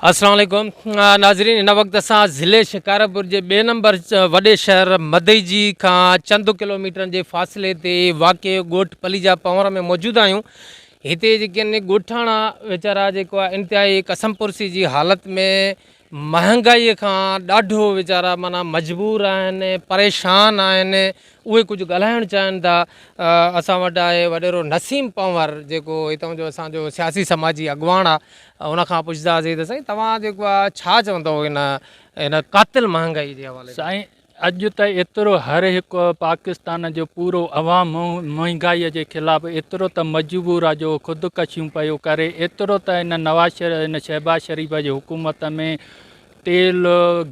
अस्सलाम वालेकुम नाज़रीन। इन वक्त असां ज़िले शिकारपुर जे ॿिए नंबर वॾे शहर मदई जी खां चंद किलोमीटरनि जे फ़ासिले ते वाक़े ॻोठ पलीजा पंवर में मौजूदु आहियूं। हिते जेके आहिनि ॻोठाणा वीचारा जेको आहे इंतिहाई कसमपुरसी जी हालति में महांगाईअ खां ॾाढो वीचारा माना मजबूर आहिनि, परेशान आहिनि। उहे कुझु ॻाल्हाइणु चाहिनि था। असां वटि आहे वॾेरो नसीम पंवर जेको हितां जो असांजो सियासी समाजी अॻुवाण आहे। उनखां पुछंदासीं त साईं तव्हां जेको आहे छा चवंदव इन क़ातिल महांगाई जे हवाले साईं? अॼु त एतिरो हर हिकु पाकिस्तान जो पूरो अवाम महांगाईअ जे ख़िलाफ़ु एतिरो त मजबूर आहे जो ख़ुदिकशियूं पियो करे। एतिरो त इन शहबाज शरीफ़ जी हुकूमत में तेल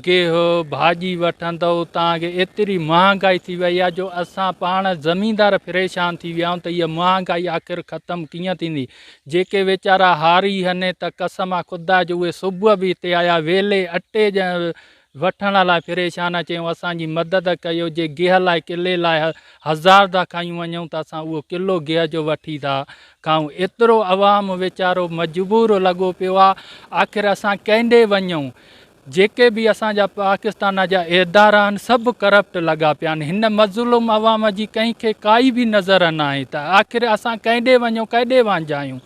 गेहू भाॼी वठंदव तव्हांखे एतिरी महांगाई थी वई आहे जो असां पाण ज़मीनदार परेशान थी विया आहियूं त इहा महांगाई आख़िर ख़तमु कीअं थींदी। जेके वीचारा हारी आहिनि त कसम आहे ख़ुदा जो उहे सुबुह बि हिते आया वेले अटे वठण लाइ परेशान चयूं असांजी मदद कयो। जे गेह लाइ किले लाइ 1000 था खायूं वञूं त असां उहो किलो गेह जो वठी था खाऊं। एतिरो अवाम वीचारो मजबूर लॻो पियो आहे। आख़िर असां कंहिंॾे वञूं? जेके बि असांजा पाकिस्तान जा इदारा आहिनि सभु करप्ट लॻा पिया आहिनि। हिन मज़लूम अवाम जी कंहिंखे काई बि नज़र न आहे। त आख़िर असां कंहिंॾे वञूं, केॾे वञायूं?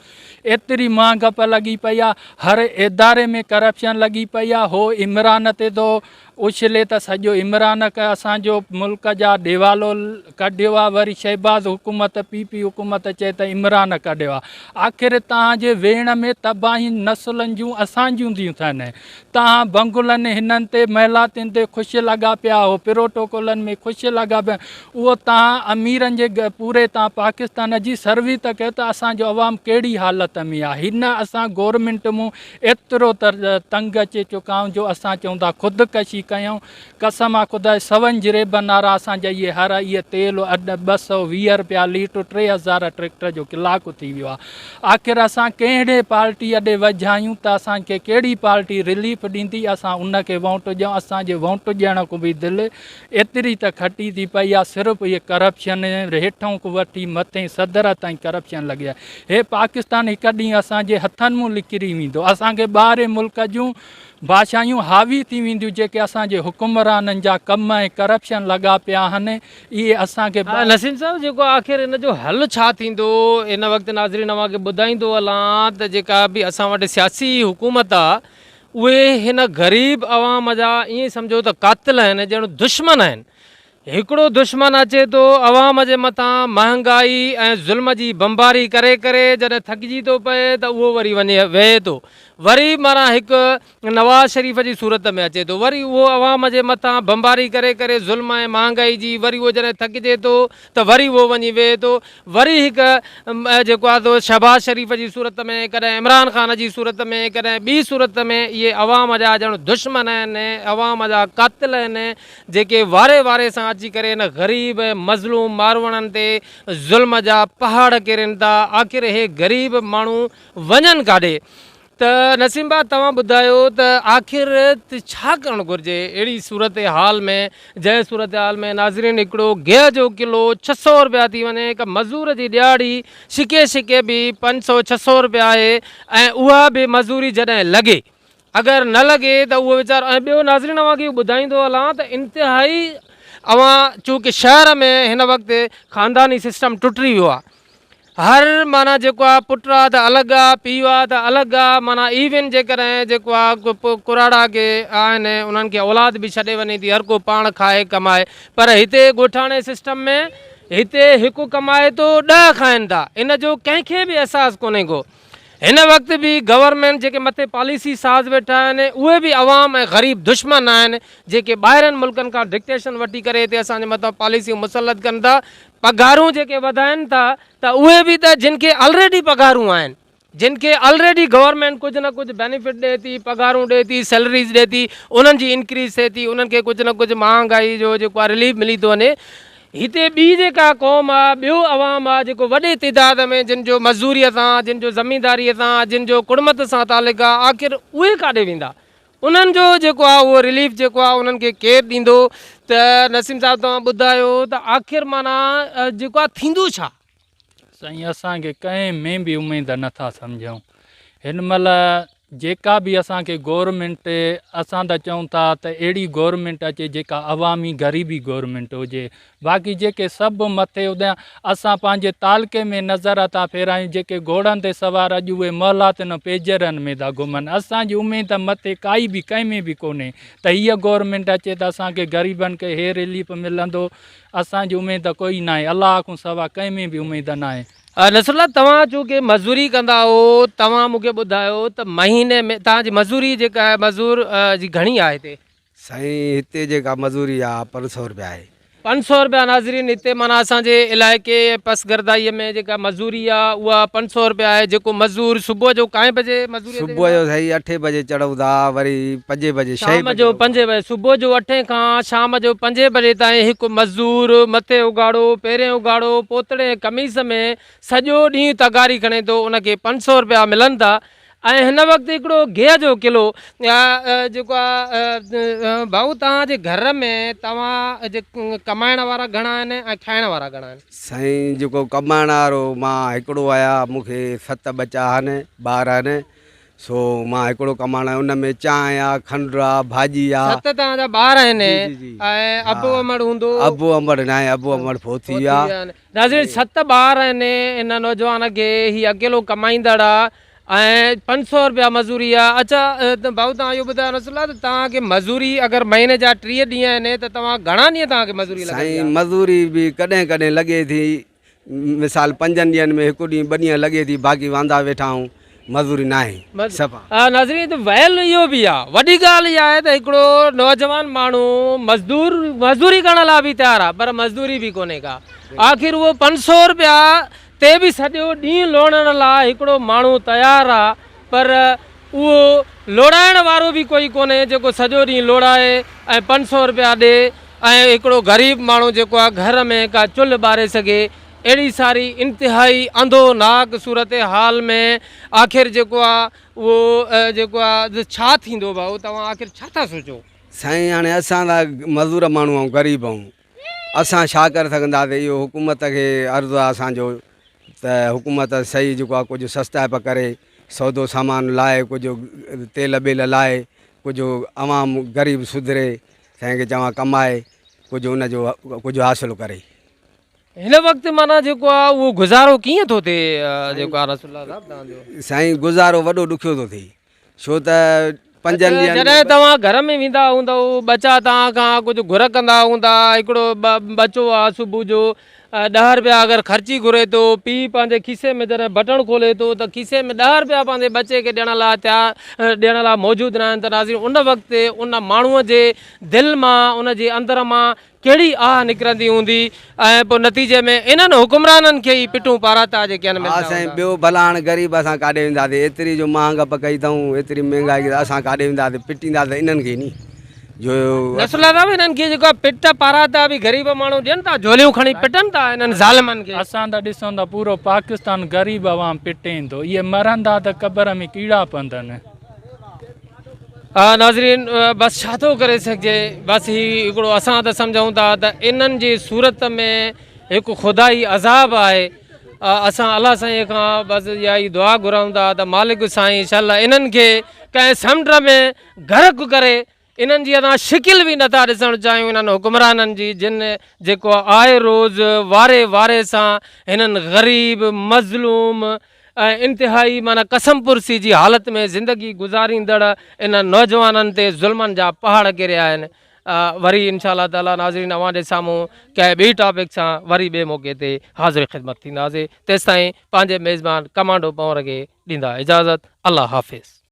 एतिरी महांगप लॻी पई आहे। हर इदारे में करप्शन लॻी पई आहे। हो इमरान ते थो उछले त सॼो इमरान असांजो मुल्क जा देवालो कढियो आहे। वरी शहबाज़ हुकूमत पीपी हुकूमत चए त इमरान कढियो आहे। आख़िर तव्हांजे वेण में तबाही नसुलनि जूं असांजूं थियूं थियनि। तव्हां बंगुलनि हिननि ते महिलातियुनि ते ख़ुशि लॻा पिया हो, प्रोटोकॉलनि में ख़ुशि लॻा पिया। उहो तव्हां अमीरनि जे पूरे तव्हां पाकिस्तान जी सर्विस त कयो त असांजो अवाम कहिड़ी हालत में आहे। हिन असां गवर्नमेंट मूं एतिरो तंग अचे चुका आहियूं जो असां चऊं था ख़ुदिकशी कयूं। कसम आहे ख़ुदा सवन जिरेबन वारा असांजा इहे तेल 220 रुपया लीटर 3000 ट्रैक्टर जो कलाकु थी वियो आहे। आख़िर असां कहिड़े पार्टीअ ॾे वझायूं त असांखे कहिड़ी पार्टी रिलीफ ॾींदी असां उनखे वोट ॾियूं। असांजे वोट ॾियण को बि दिलि एतिरी त खटी थी पई आहे। सिर्फ़ु इहे करप्शन हेठां को वठी मथे सदर ताईं करप्शन लॻी आहे। हे पाकिस्तान हिकु ॾींहुं असांजे हथनि मूं निकिरी वेंदो। असांखे ॿाहिरि मुल्क जूं भाषायूं हावी थी वेंदियूं। जेके असांजे हुकुमराननि जा कम ऐं करप्शन लॻा पिया आहिनि इहे असांखे नसीम साहब जेको आख़िर इन जो हल छा थींदो इन वक़्तु नाज़रीन अव्हांखे ॿुधाईंदो हलां त जेका बि असां वटि सियासी हुकूमत आहे उहे हिन ग़रीब अवाम जा ईअं सम्झो त क़ातिल आहिनि, ॼण दुश्मन आहिनि। हिकिड़ो दुश्मन अचे थो अवाम जे मथां महांगाई ऐं ज़ुल्म जी बमबारी करे करे जॾहिं थकिजी थो पए त उहो वरी वञे वेहे थो। वरी माना हिकु नवाज़ शरीफ़ जी सूरत में अचे थो, वरी उहो अवाम जे मथां बमबारी करे करे ज़ुल्म ऐं महांगाई जी वरी उहो जॾहिं थकिजे थो त वरी उहो वञी वेहे थो। वरी हिकु जेको आहे शहबाज शरीफ़ जी सूरत में, कॾहिं इमरान ख़ान जी सूरत में, कॾहिं ॿी सूरत में इहे अवाम जा ॼण दुश्मन आहिनि, अवाम जा क़ातिल आहिनि जेके वारे वारे सां अची करे हिन ग़रीब ऐं मज़लूम मारवणनि ते ज़ुल्म जा पहाड़ किरनि था। आख़िर हे ग़रीब माण्हू वञनि काॾे? त नसीम भाउ तव्हां ॿुधायो त आख़िर छा करणु घुरिजे अहिड़ी सूरत हाल में, जंहिं सूरत हाल में नाज़रीन हिकिड़ो गेह जो किलो 600 रुपया थी वञे। हिकु मज़दूर जी ॾियाड़ी छिके छिके बि 500-600 रुपया आहे ऐं उहा बि मज़दूरी जॾहिं लॻे, अगरि न लॻे त उहो वीचारो। ऐं ॿियो नाज़रीन अव्हांखे ॿुधाईंदो हलां त इंतिहाई चूंकि शहर में हिन वक़्तु ख़ानदानी सिस्टम टुटी वियो आहे। हर माना जेको आहे पुट आहे त अलॻि आहे, पीउ आहे त अलॻि आहे। माना इवन जेकॾहिं जेको आहे कुराड़ा के आहिनि उन्हनि खे औलाद बि छॾे वञे थी, हर को पाण खाए कमाए। पर हिते ॻोठाणे सिस्टम में हिते हिकु कमाए थो 10 खाइनि था। इन जो कंहिंखे बि अहसासु कोन्हे को। हिन वक़्तु बि गवर्नमेंट जेके मथे पॉलिसी साज़ वेठा आहिनि उहे बि अवाम ऐं ग़रीब दुश्मन आहिनि जेके ॿाहिरनि मुल्कनि खां डिक्टेशन वठी करे हिते असांजे मथां पॉलिसियूं मुसलत कनि था। पघारूं जेके वधाइनि था त उहे बि त जिन खे ऑलरेडी पघारूं आहिनि, जिन खे ऑलरेडी गवर्नमेंट कुझु न कुझु बेनिफिट ॾिए थी, पघारूं ॾिए थी, सैलरीज़ ॾिए थी, उन्हनि जी इंक्रीज़ थिए थी, उन्हनि खे कुझु न कुझु महांगाई जो जेको आहे रिलीफ मिली थो वञे। हिते ॿी जेका क़ौम आहे, ॿियो अवाम आहे जेको वॾे तइदाद में जिन जो मज़दूरीअ सां, जिन जो ज़मीनदारीअ सां, जिन जो कुड़मत सां तालुक़ु आहे, आख़िर उहे काॾे वेंदा? उन्हनि जो जेको आहे उहो रिलीफ जेको आहे उन्हनि खे केरु ॾींदो? त नसीम साहिबु तव्हां ॿुधायो त आख़िर माना जेको आहे थींदो छा? साईं असांखे कंहिं में बि उमेद नथा सम्झूं। हिन महिल जेका बि असांखे गवर्नमेंट असां त चऊं था त अहिड़ी गवर्नमेंट अचे जेका अवामी ग़रीबी गवर्नमेंट हुजे। बाक़ी जेके सभु मथे उॾियां असां पंहिंजे तालके में नज़र था फेरायूं, जेके घोड़नि ते सवार अॼु उहे महिलातुनि पेजरनि में था घुमनि। असांजी उमेद मथे काई बि कंहिं में बि कोन्हे त हीअ गवर्नमेंट अचे त असांखे ग़रीबनि खे हे रिलीफ मिलंदो। असांजी उमेद कोई न आहे, अलाह खां सवाइ कंहिं में बि उमेद न आहे। नसरुल्लाह, तव्हां चूंकि मज़दूरी कंदा हो, तव्हां मूंखे ॿुधायो त महीने में तव्हांजी मज़दूरी जेका आहे मज़दूर जी घणी आहे हिते? साईं हिते जेका मज़दूरी आहे 500 रुपया आहे। 500 रुपया नाज़रीन हिते माना असांजे इलाइक़े पसगरदाईअ में जेका मज़दूरी आहे उहा 500 रुपया आहे। जेको मज़दूर सुबुह जो काएं बजे मज़दूरी सुबुह जो साईं 8 बजे चढ़ूं था, वरी 5 बजे शाम जो 5 बजे, सुबुह जो 8 खां शाम जो 5 बजे ताईं हिकु मज़दूर मथे उघाड़ो, पेरें उघाड़ो, पोतड़े कमीज़ में सॼो ॾींहुं तगारी खणे थो, उनखे 500 रुपया मिलनि था। ऐं हिन वक़्तु हिकिड़ो गिह जो किलो जेको आहे भाऊ तव्हांजे घर में तव्हां जे कमाइण वारा घणा आहिनि ऐं खाइण वारा घणा आहिनि? साईं जेको कमाइण वारो मां हिकिड़ो आहियां, मूंखे 7 बचा आहिनि, ॿार आहिनि, सो मां हिकिड़ो कमाइण आहियां। उन में चांहि आहे, खंडु आहे, भाॼी आहे। 7 तव्हांजा ॿार आहिनि जी, जी, जी। ऐं अबु अमड़ हूंदो? अबु अमड़ न आहे, अबु अमड़ फोथी आहे। नाज़रीन 7 ॿार आहिनि इन नौजवान खे, हीअ अकेलो कमाईंदड़ आहे ऐं 500 रुपया मज़दूरी आहे। अच्छा त भाऊ तव्हां इहो ॿुधायो नसरुल्लाह, त तव्हांखे मज़दूरी अगरि महीने जा 30 ॾींहं आहिनि त तव्हां घणा ॾींहं तव्हांखे मज़दूरी लॻंदी आहे? साईं मज़दूरी बि कॾहिं कॾहिं लॻे थी, मिसाल 5 ॾींहंनि में 1 ॾींहुं 2 ॾींहं लॻे थी, बाक़ी वांदा वेठा आहियूं, मज़दूरी न आहे सफ़ा। नाज़रीन त वैल इहो बि आहे, वॾी ॻाल्हि इहा आहे त हिकिड़ो नौजवान माण्हू मज़दूरी करण लाइ बि तयारु आहे, पर मज़दूरी बि कोन्हे का। आख़िर उहो 500 रुपया ते बि सॼो ॾींहुं लोड़ण लाइ हिकिड़ो माण्हू तयारु आहे, पर उहो लोड़ाइण वारो बि कोई कोन्हे जेको सॼो ॾींहुं लोड़ाए ऐं 500 रुपया ॾिए ऐं हिकिड़ो ग़रीब माण्हू जेको आहे घर में का चुल्ह ॿारे सघे। अहिड़ी सारी इंतिहाई अंधोनाक सूरत हाल में आख़िर जेको आहे उहो जेको आहे छा थींदो भाऊ, तव्हां आख़िर छा था सोचो? साईं हाणे असां त मज़दूर माण्हू आहियूं, ग़रीब आहियूं, असां छा करे सघंदासीं? इहो हुकूमत खे अर्ज़ु आहे असांजो त हुकूमत सही जेको आहे कुझु सस्ताइप करे, सौदो सामान लाए, कुझु तेल बेल लाए, कुझु आवाम ग़रीब सुधरे, कंहिंखे चवां कमाए, कुझु उनजो कुझु हासिलु करे। हिन वक़्तु माना जेको आहे उहो गुज़ारो कीअं थो थिए जेको आहे रसूलुल्लाह साहब तव्हांजो? साईं गुज़ारो वॾो ॾुखियो थो थिए, छो त 5 ॾींहंनि जॾहिं तव्हां घर में वेंदा हूंदव, बचा तव्हां खां कुझु घुर कंदा हूंदा, हिकिड़ो बचो आहे सुबुह जो 10 रुपया अगरि ख़र्ची घुरे थो, पीउ पंहिंजे खीसे में जॾहिं बटण खोले थो त खीसे में 10 रुपया पंहिंजे बचे खे ॾियण लाइ मौजूदु न आहिनि। त नाज़रीन उन वक़्तु उन माण्हूअ जे दिलि मां, उन जे अंदर मां कहिड़ी आह निकिरंदी हूंदी ऐं पोइ नतीजे में इन्हनि हुकुमराननि खे ई पिटूं पाराता जेके आहिनि। हा साईं, ॿियो भला हाणे ग़रीब असां काॾे वेंदासीं? एतिरी जो महांगा कई अथऊं, एतिरी महांगाई असां काॾे वेंदासीं? पिटींदासीं इन्हनि खे नी जो रसूलुल्लाह साहब, इन्हनि खे जेको पिट पाराता बि ग़रीब माण्हू ॾियनि था, झोलियूं खणी पिटनि था इन्हनि ज़ालिमनि खे। असां त ॾिसूं था पूरो पाकिस्तान ग़रीब अवाम पिटें थो, इहे मरंदा त क़बर में कीड़ा पवंदनि। नाज़रीन बसि छा थो करे सघिजे, बसि ही हिकिड़ो असां त सम्झूं था त इन्हनि जी सूरत में हिकु खुदाई अज़ाब आहे। असां अलाह साईं खां बसि इहा ई दुआ घुरूं था त मालिक साईं इंशाअल्लाह इन्हनि खे कंहिं समुंड में गर्क करे, इन्हनि जी असां शिकिल बि नथा ॾिसणु चाहियूं इन्हनि हुकुमराननि जी, जिन जेको आहे रोज़ु वारे वारे सां हिननि ग़रीब मज़लूम ऐं इंतिहाई माना कसम पुरसी जी हालत में ज़िंदगी गुज़ारींदड़ इन नौजवाननि ते ज़ुल्मनि जा पहाड़ किरिया आहिनि। वरी इंशाअल्लाह ताला नाज़रीन अवां जे साम्हूं कंहिं ॿी टॉपिक सां वरी ॿिए मौक़े ते हाज़िर ख़िदमत थींदासीं। तेसिताईं पंहिंजे मेज़बान कमांडो पवर खे ॾींदा इजाज़त। अल्लाह हाफ़िज़।